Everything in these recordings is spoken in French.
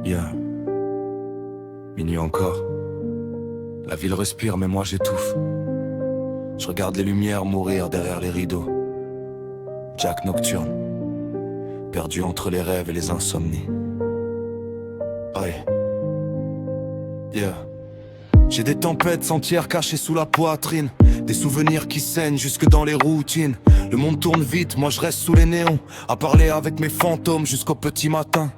Yeah. Minuit encore. La ville respire mais moi j'étouffe. Je regarde les lumières mourir derrière les rideaux. Jack nocturne, perdu entre les rêves et les insomnies. Ouais. Yeah. J'ai des tempêtes entières cachées sous la poitrine, des souvenirs qui saignent jusque dans les routines. Le monde tourne vite, moi je reste sous les néons, à parler avec mes fantômes jusqu'au petit matin.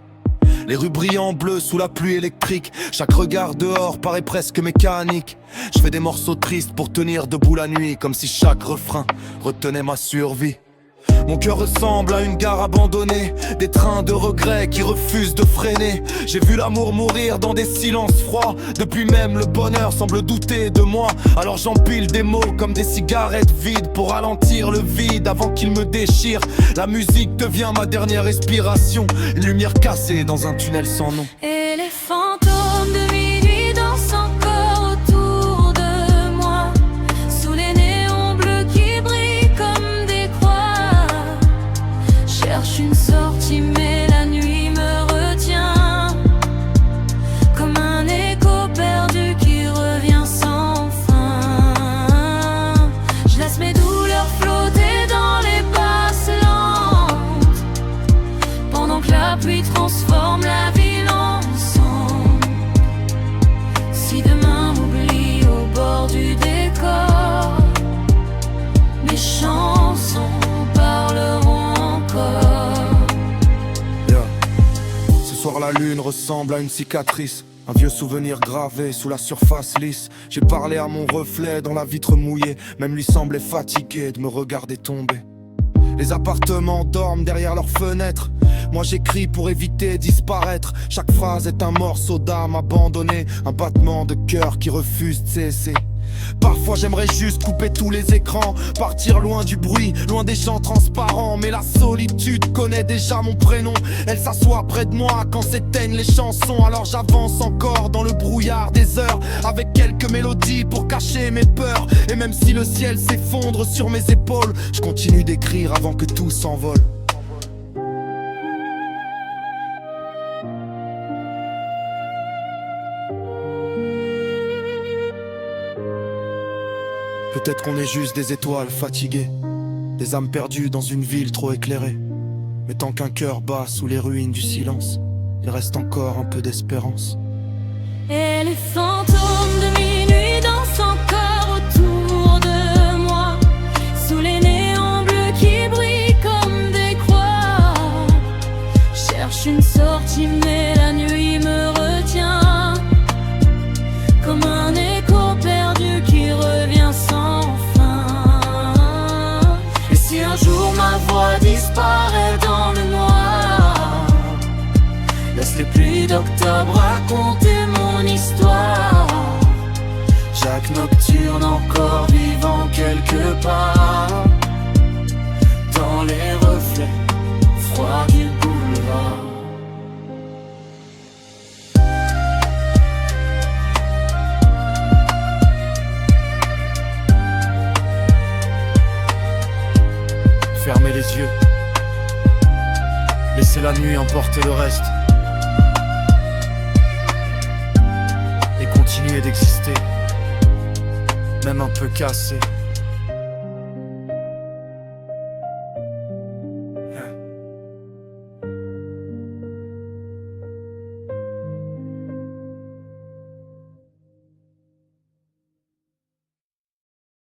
Les rues brillent en bleu sous la pluie électrique. Chaque regard dehors paraît presque mécanique. Je fais des morceaux tristes pour tenir debout la nuit, comme si chaque refrain retenait ma survie. Mon cœur ressemble à une gare abandonnée, des trains de regret qui refusent de freiner. J'ai vu l'amour mourir dans des silences froids. Depuis même le bonheur semble douter de moi. Alors j'empile des mots comme des cigarettes vides pour ralentir le vide avant qu'il me déchire. La musique devient ma dernière respiration, une lumière cassée dans un tunnel sans nom. Et les fantômes de minuit dansent encore autour de moi, sous les néons bleus qui brillent comme des croix. Cherche une sortie mais la nuit me retient, comme un écho perdu qui revient sans fin. Je laisse mes douleurs flotter dans les basses lentes, pendant que la pluie transforme la ville en sang. Si demain m'oublie au bord du décor, mes chansons parleront encore. Yeah. Ce soir la lune ressemble à une cicatrice, un vieux souvenir gravé sous la surface lisse. J'ai parlé à mon reflet dans la vitre mouillée, même lui semblait fatigué de me regarder tomber. Les appartements dorment derrière leurs fenêtres, moi j'écris pour éviter disparaître. Chaque phrase est un morceau d'âme abandonné, un battement de cœur qui refuse de cesser. Parfois j'aimerais juste couper tous les écrans, partir loin du bruit, loin des champs transparents. Mais la solitude connaît déjà mon prénom, elle s'assoit près de moi quand s'éteignent les chansons. Alors j'avance encore dans le brouillard des heures, avec quelques mélodies pour cacher mes peurs. Et même si le ciel s'effondre sur mes épaules, je continue d'écrire avant que tout s'envole. Peut-être qu'on est juste des étoiles fatiguées, des âmes perdues dans une ville trop éclairée. Mais tant qu'un cœur bat sous les ruines du silence, il reste encore un peu d'espérance. Et les fantômes de minuit dansent encore autour de moi, sous les néons bleus qui brillent comme des croix. Cherche une sortie mais la nuit me retient, comme un écho perdu qui revient sans fin. Et si un jour ma voix disparaît dans le noir, laisse les pluies d'octobre raconter mon histoire. Chaque nocturne encore vivant quelque part, dans les reflets froids du boulevard. Fermez les yeux, laissez la nuit emporter le reste, et continuez d'exister, même un peu cassé.